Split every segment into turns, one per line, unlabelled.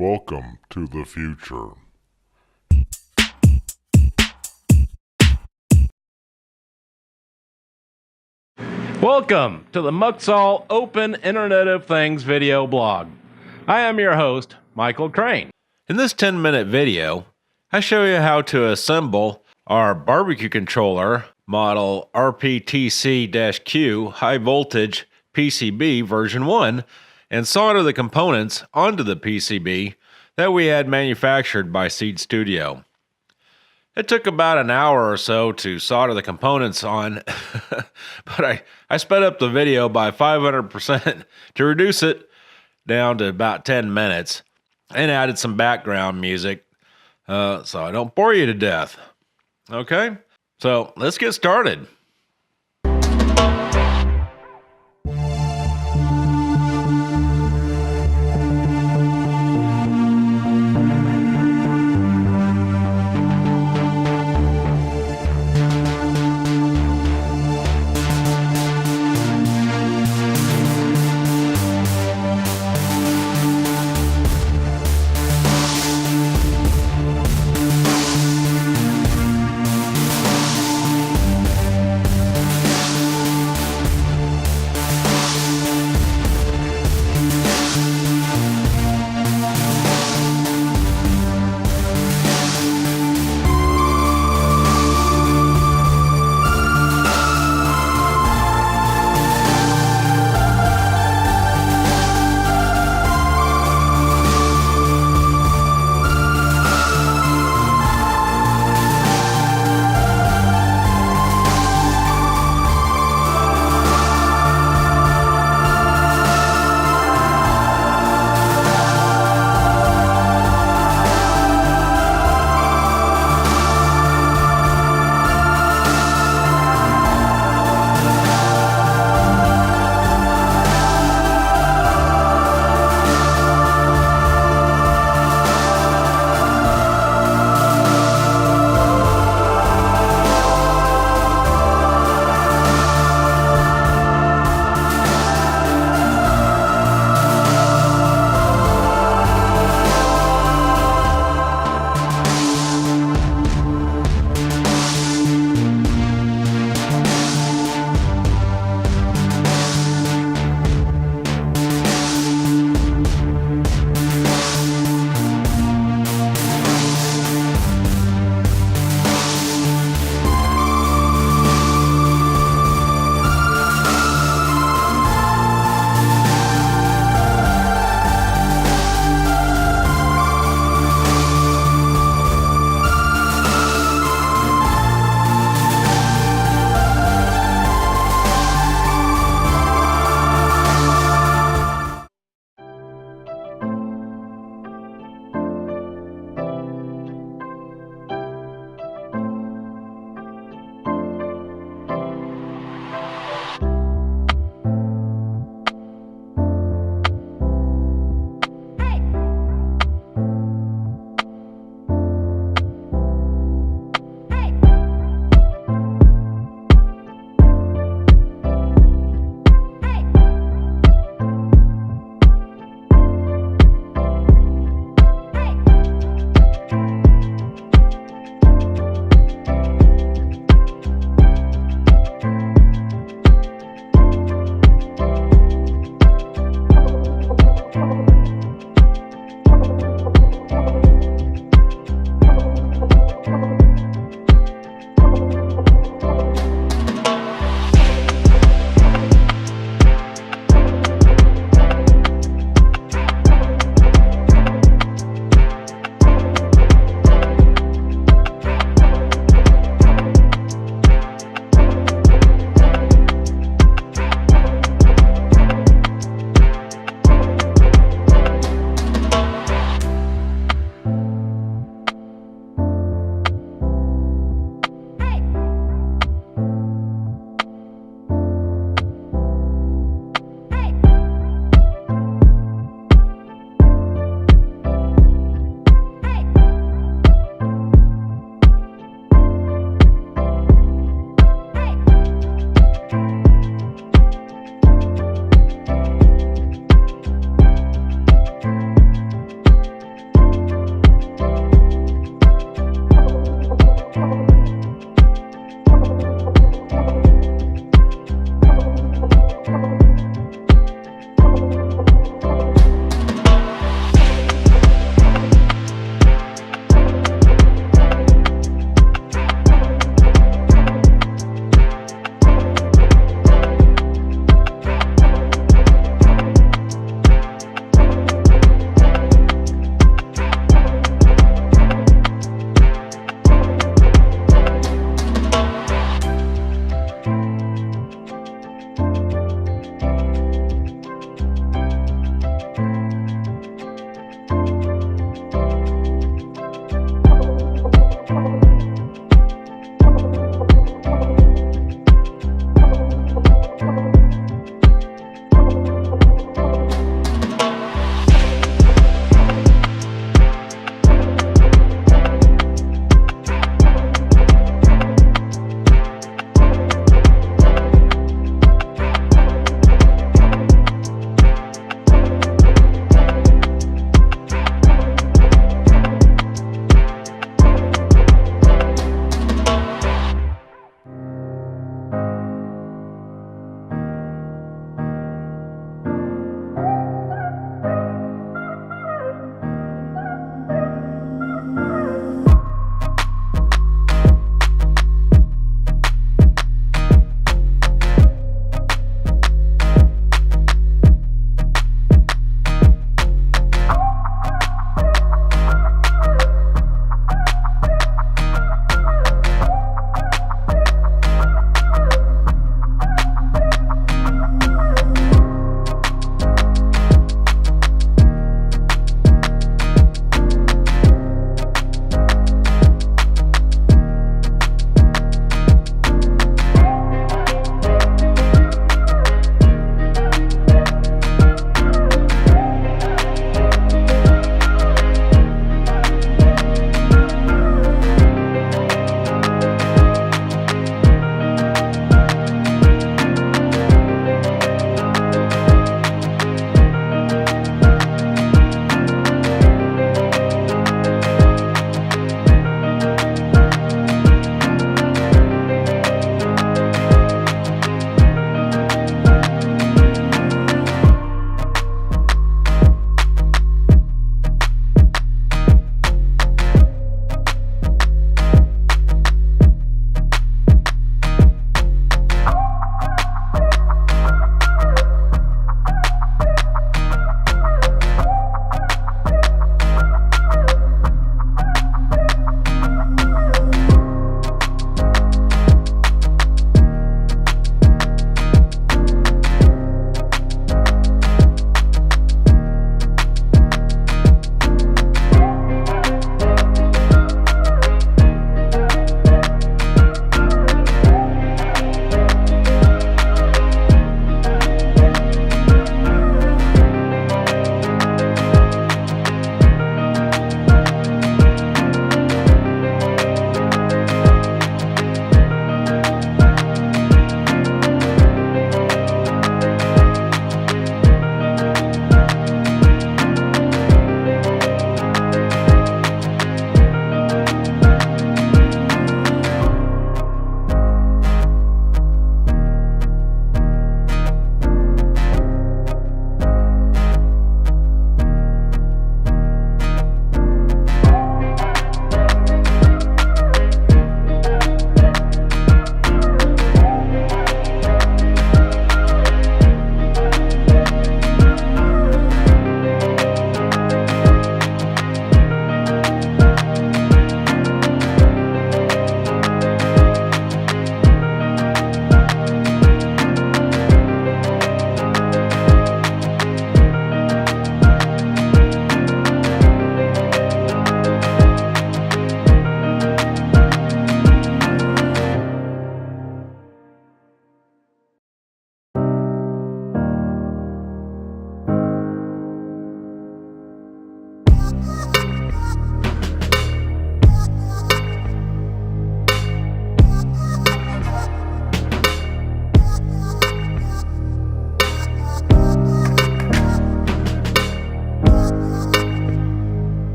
Welcome to the future.
Welcome to the Muxall Open Internet of Things video blog. I am your host, Michael Crane. In this 10-minute video, I show you how to assemble our barbecue controller model RPTC-Q high voltage PCB version 1 and solder the components onto the PCB that we had manufactured by Seed Studio. It took about an hour or so to solder the components on, but I sped up the video by 500% to reduce it down to about 10 minutes and added some background music so I don't bore you to death. Okay, so let's get started.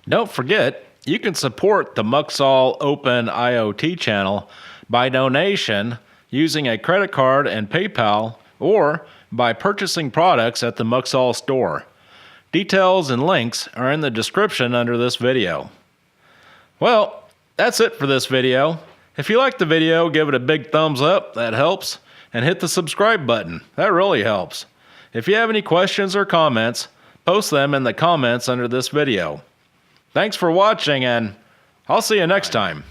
Don't forget, you can support the Muxall Open IoT channel by donation using a credit card and PayPal, or by purchasing products at the Muxall store. Details and links are in the description under this video. Well, that's it for this video. If you liked the video, give it a big thumbs up, that helps, and hit the subscribe button, that really helps. If you have any questions or comments, post them in the comments under this video. Thanks for watching, and I'll see you next time.